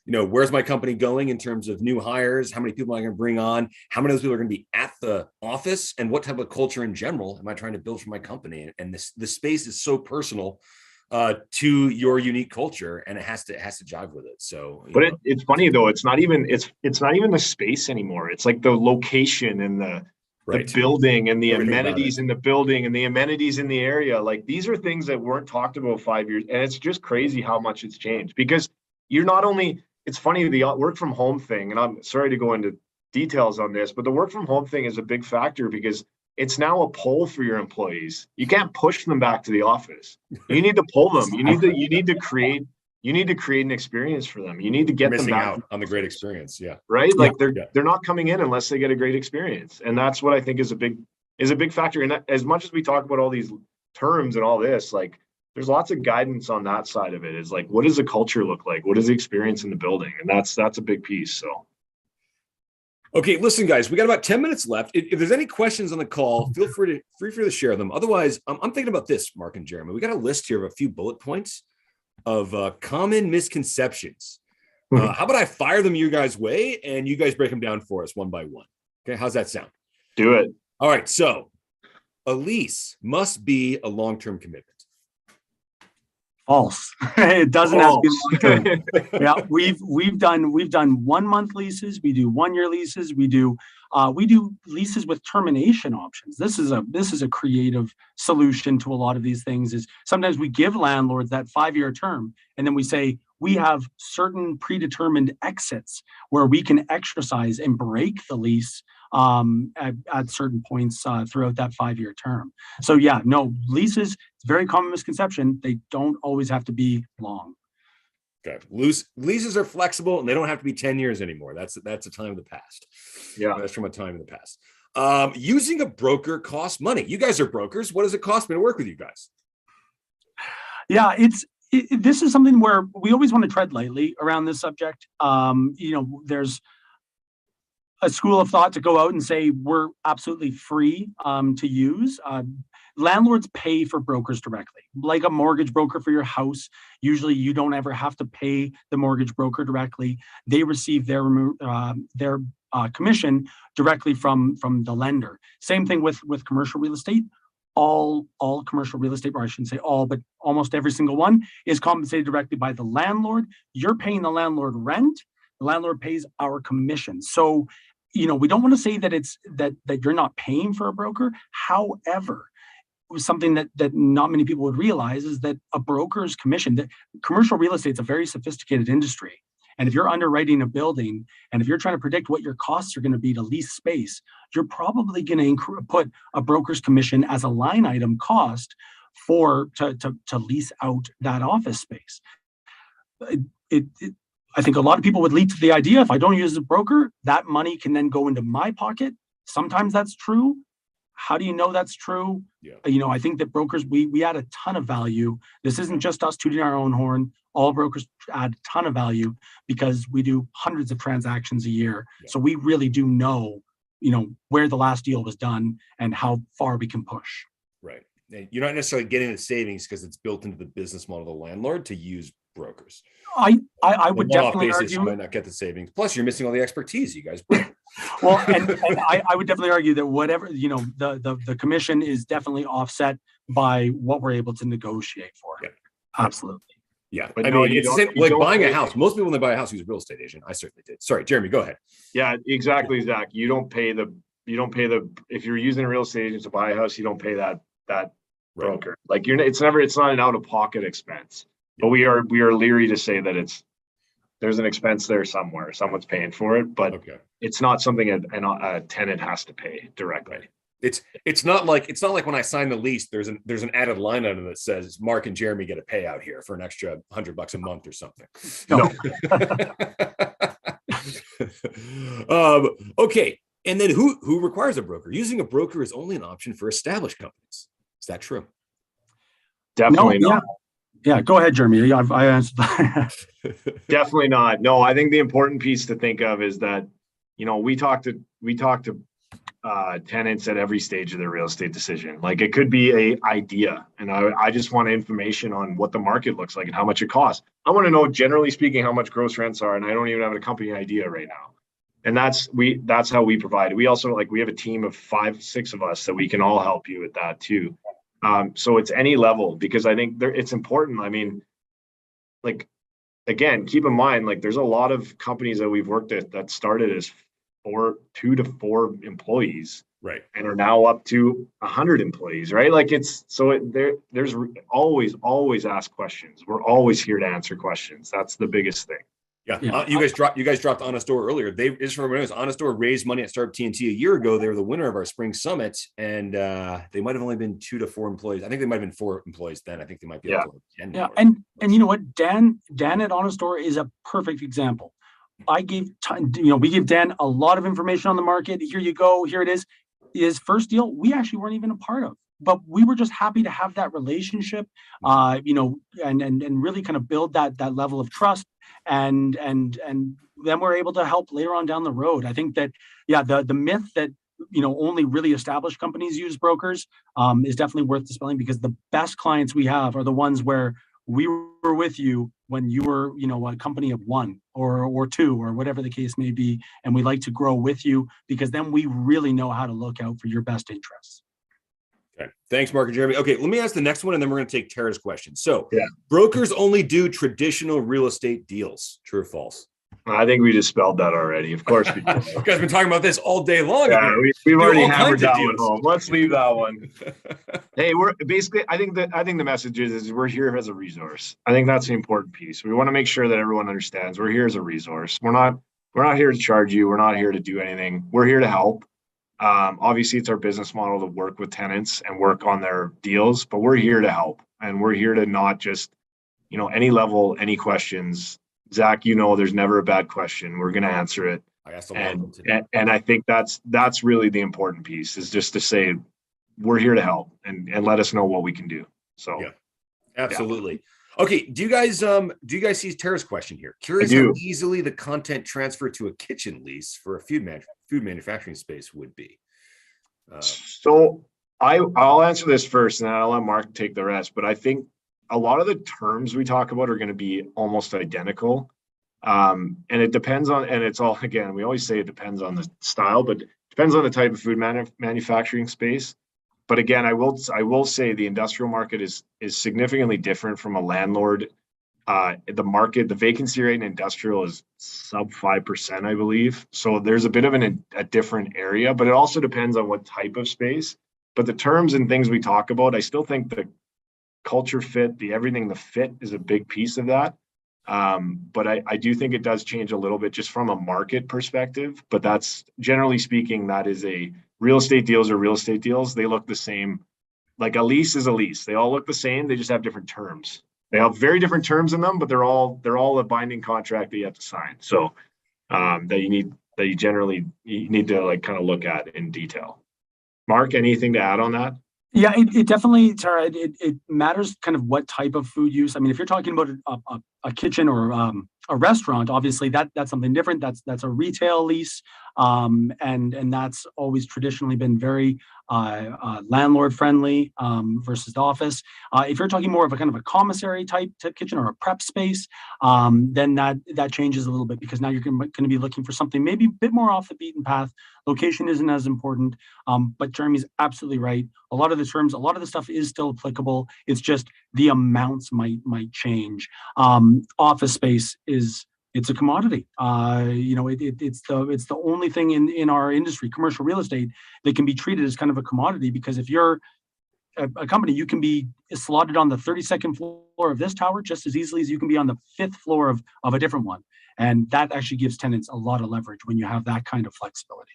where's my company going in terms of new hires? How many people am I going to bring on? How many of those people are going to be at the office? And what type of culture in general am I trying to build for my company? And the space is so personal to your unique culture, and it has to jive with it. So, but it's funny though. It's not even the space anymore. It's like the location and the building and the amenities in the building and the amenities in the area. Like, these are things that weren't talked about 5 years. And it's just crazy how much it's changed, because you're not only, it's funny, the work from home thing, and I'm sorry to go into details on this, but the work from home thing is a big factor, because it's now a pull for your employees. You can't push them back to the office. You need to pull them. You need to create an experience for them. You need to get them back out on the great experience. Yeah. Right. Like, they're not coming in unless they get a great experience. And that's what I think is a big factor. And as much as we talk about all these terms and all this, like, there's lots of guidance on that side of it. Is like, what does the culture look like? What is the experience in the building? And that's a big piece. So. Okay, listen, guys, we got about 10 minutes left. If there's any questions on the call, feel free to share them. Otherwise, I'm thinking about this, Mark and Jeremy. We got a list here of a few bullet points of common misconceptions. How about I fire them your guys' way, and you guys break them down for us one by one? Okay, how's that sound? Do it. All right, so a lease must be a long-term commitment. False. It doesn't have to be long-term. Yeah, we've done 1 month leases. We do 1 year leases. We do leases with termination options. This is a creative solution to a lot of these things. Is sometimes we give landlords that 5-year term, and then we say we have certain predetermined exits where we can exercise and break the lease at certain points throughout that 5-year term. So yeah, no, leases, it's a very common misconception. They don't always have to be long. Okay. Leases are flexible, and they don't have to be 10 years anymore. That's a time of the past. Yeah. That's from a time in the past. Using a broker costs money. You guys are brokers. What does it cost me to work with you guys? Yeah, this is something where we always want to tread lightly around this subject. There's a school of thought to go out and say we're absolutely free to use. Landlords pay for brokers directly, like a mortgage broker for your house. Usually you don't ever have to pay the mortgage broker directly. They receive their commission directly from the lender. Same thing with commercial real estate. All commercial real estate, or I shouldn't say all, but almost every single one is compensated directly by the landlord. You're paying the landlord rent. The landlord pays our commission. So, we don't want to say that it's that you're not paying for a broker. However, something that not many people would realize is that a broker's commission, that commercial real estate is a very sophisticated industry. And if you're underwriting a building, and if you're trying to predict what your costs are going to be to lease space, you're probably going to put a broker's commission as a line item cost to lease out that office space. I think a lot of people would lead to the idea, if I don't use a broker, that money can then go into my pocket. Sometimes that's true. How do you know that's true? Yeah. I think that brokers, we add a ton of value. This isn't just us tooting our own horn. All brokers add a ton of value because we do hundreds of transactions a year. Yeah. So we really do know, where the last deal was done and how far we can push. Right. And you're not necessarily getting the savings because it's built into the business model of the landlord to use brokers. I would definitely argue you might not get the savings. Plus, you're missing all the expertise you guys bring. Well, and I would definitely argue that whatever, the commission is definitely offset by what we're able to negotiate for. Yeah. Absolutely. Yeah. But I no, mean, you it's don't- the same, you like don't buying a pay- house. Most people, when they buy a house, use a real estate agent. I certainly did. Sorry, Jeremy, go ahead. Yeah, exactly, Zach. You don't pay if you're using a real estate agent to buy a house, you don't pay that Right. broker. Like it's not an out-of-pocket expense. But we are leery to say that there's an expense there somewhere. Someone's paying for it, but Okay. it's not something a tenant has to pay directly. Right. It's not like when I sign the lease, there's an added line item that says Mark and Jeremy get a payout here for an extra $100 a month or something. No. Okay. And then who requires a broker? Using a broker is only an option for established companies. Is that true? Definitely not. Yeah, go ahead, Jeremy. I answered that. Definitely not. No, I think the important piece to think of is that, we talk to tenants at every stage of their real estate decision. Like it could be a idea, and I just want information on what the market looks like and how much it costs. I want to know, generally speaking, how much gross rents are, and I don't even have a company idea right now. And that's how we provide it. We also we have a team of 5-6 of us that we can all help you with that too. So it's any level, because I think it's important. I mean, again, keep in mind, there's a lot of companies that we've worked at that started as 2 to 4 employees, Right. and are now up to 100 employees, right? There's always ask questions. We're always here to answer questions. That's the biggest thing. Yeah. You guys dropped Honest Door earlier. Honest Door raised money at Startup TNT a year ago. They were the winner of our spring summit, and they might have only been 2 to 4 employees. I think they might have been 4 employees then. I think they might be up to 10. Yeah, and you know what, Dan at Honest Door is a perfect example. We give Dan a lot of information on the market. Here you go. Here it is. His first deal, we actually weren't even a part of, but we were just happy to have that relationship, and really kind of build that level of trust, and then we're able to help later on down the road. I think that, the myth that, only really established companies use brokers, is definitely worth dispelling, because the best clients we have are the ones where we were with you when you were, a company of 1 or 2 or whatever the case may be. And we like to grow with you, because then we really know how to look out for your best interests. Okay. Thanks, Mark and Jeremy. Okay, let me ask the next one, and then we're going to take Tara's question. So, Yeah. Brokers only do traditional real estate deals. True or false? I think we dispelled that already. Of course we did. You guys have been talking about this all day long. Yeah, we've already all hammered kinds of that one deals. home. Let's leave that one. Hey, we're basically, I think the message is we're here as a resource. I think that's the important piece. We want to make sure that everyone understands we're here as a resource. We're not here to charge you. We're not here to do anything. We're here to help. Obviously, it's our business model to work with tenants and work on their deals, but we're here to help, and we're here to not just, any level, any questions. Zach, there's never a bad question. We're going to answer it. I asked a lot of them today. And I think that's really the important piece, is just to say we're here to help and let us know what we can do. So Yeah. Absolutely. Okay. Do you guys see Tara's question here? Curious how easily the content transfer to a kitchen lease for a food manufacturing space would be. So I'll answer this first, and then I'll let Mark take the rest. But I think a lot of the terms we talk about are going to be almost identical. And it depends on, and it's all, again, we always say it depends on the style, but it depends on the type of food manufacturing space. But again, I will say the industrial market is significantly different from a landlord. The vacancy rate in industrial is sub 5%, I believe. So there's a bit of a different area, but it also depends on what type of space. But the terms and things we talk about, I still think the culture fit, the fit is a big piece of that. But I do think it does change a little bit just from a market perspective. But that's generally speaking, that is a real estate deals are real estate deals. They look the same. Like a lease is a lease. They all look the same. They just have different terms. They have very different terms in them, but they're all a binding contract that you have to sign. So you need to like kind of look at in detail. Mark, anything to add on that? Yeah, it definitely, Tara, it matters kind of what type of food use. I mean, if you're talking about a kitchen or a restaurant, obviously that's something different. That's a retail lease, and that's always traditionally been very landlord friendly versus the office. If you're talking more of a kind of a commissary type kitchen or a prep space, then that changes a little bit, because now you're going to be looking for something maybe a bit more off the beaten path. Location isn't as important, but Jeremy's absolutely right. A lot of the terms, a lot of the stuff is still applicable. It's just the amounts might change. Office space it's a commodity. It's the only thing in our industry, commercial real estate, that can be treated as kind of a commodity, because if you're a company, you can be slotted on the 32nd floor of this tower just as easily as you can be on the 5th floor of a different one. And that actually gives tenants a lot of leverage when you have that kind of flexibility.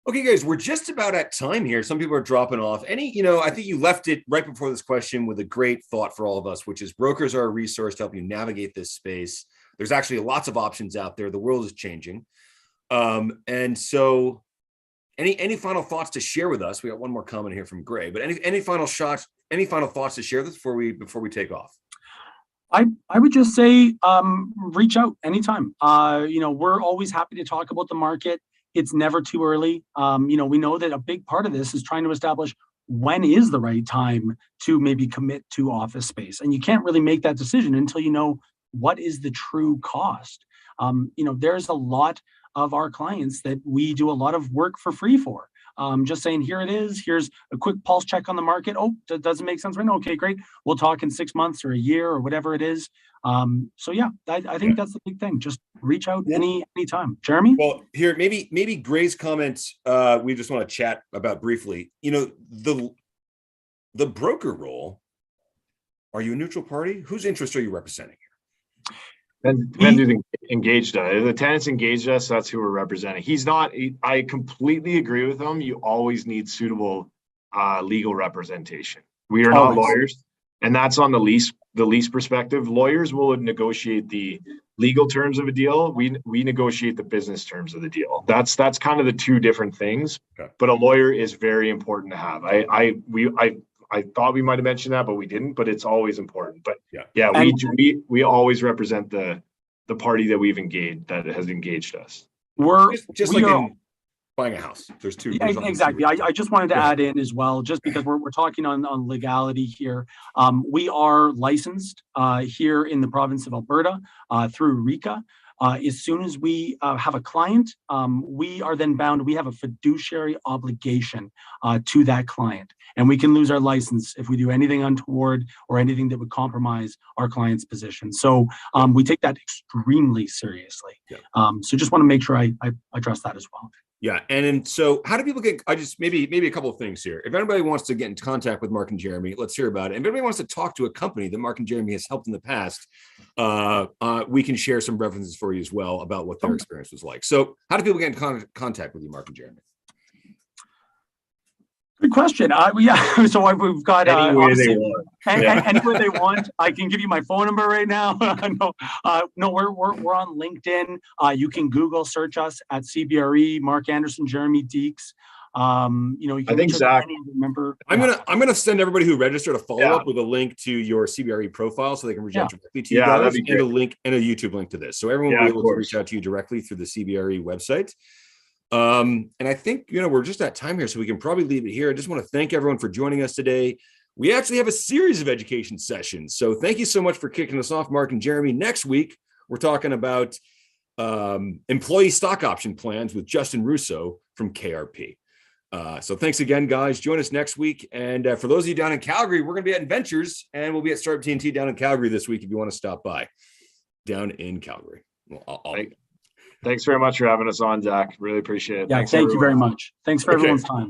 Okay, guys, we're just about at time here. Some people are dropping off. I think you left it right before this question with a great thought for all of us, which is brokers are a resource to help you navigate this space. There's actually lots of options out there. The world is changing. And so any final thoughts to share with us? We got one more comment here from Gray, but any final thoughts to share this before we take off? I would just say, reach out anytime. We're always happy to talk about the market. It's never too early. We know that a big part of this is trying to establish when is the right time to maybe commit to office space. And you can't really make that decision until you know what is the true cost. There's a lot of our clients that we do a lot of work for free for. Just saying, here it is. Here's a quick pulse check on the market. Oh, that doesn't make sense right now. Okay, great. We'll talk in 6 months or a year or whatever it is. I think that's the big thing. Just reach out anytime. Jeremy? Well, here, maybe Gray's comments, we just want to chat about briefly. The broker role, are you a neutral party? Whose interest are you representing here? Vendors engaged us. The tenants engaged us. That's who we're representing. I completely agree with him. You always need suitable legal representation. We are not lawyers, and that's on the lease perspective. Lawyers will negotiate the legal terms of a deal. We negotiate the business terms of the deal. That's kind of the two different things. Okay. But a lawyer is very important to have. I thought we might have mentioned that, but we didn't. But it's always important. But we always represent the party that that has engaged us. We're buying a house. There's two. Exactly. I just wanted to add in as well, just because we're talking on legality here. We are licensed here in the province of Alberta through RECA. As soon as we have a client, we are then bound. We have a fiduciary obligation to that client, and we can lose our license if we do anything untoward or anything that would compromise our client's position. So we take that extremely seriously. Yeah. So just want to make sure I address that as well. Yeah. And so how do people get, maybe a couple of things here. If anybody wants to get in contact with Mark and Jeremy, let's hear about it. And if anybody wants to talk to a company that Mark and Jeremy has helped in the past, we can share some references for you as well about what their experience was like. So how do people get in contact with you, Mark and Jeremy? Good question. So we've got anywhere they want. I can give you my phone number right now. No, we're on LinkedIn. You can Google search us at CBRE, Mark Anderson, Jeremy Deeks. You can. I think Zach. I'm gonna send everybody who registered a follow up with a link to your CBRE profile so they can reach out directly to you guys, and a link and a YouTube link to this, so everyone will be able to reach out to you directly through the CBRE website. And I think, we're just at time here, so we can probably leave it here. I just want to thank everyone for joining us today. We actually have a series of education sessions. So thank you so much for kicking us off, Mark and Jeremy. Next week, we're talking about employee stock option plans with Justin Russo from KRP. So thanks again, guys. Join us next week. And for those of you down in Calgary, we're going to be at Adventures, and we'll be at Startup TNT down in Calgary this week if you want to stop by down in Calgary. Well, Thanks very much for having us on, Zach. Really appreciate it. Yeah, thank you very much. Thanks for everyone's time.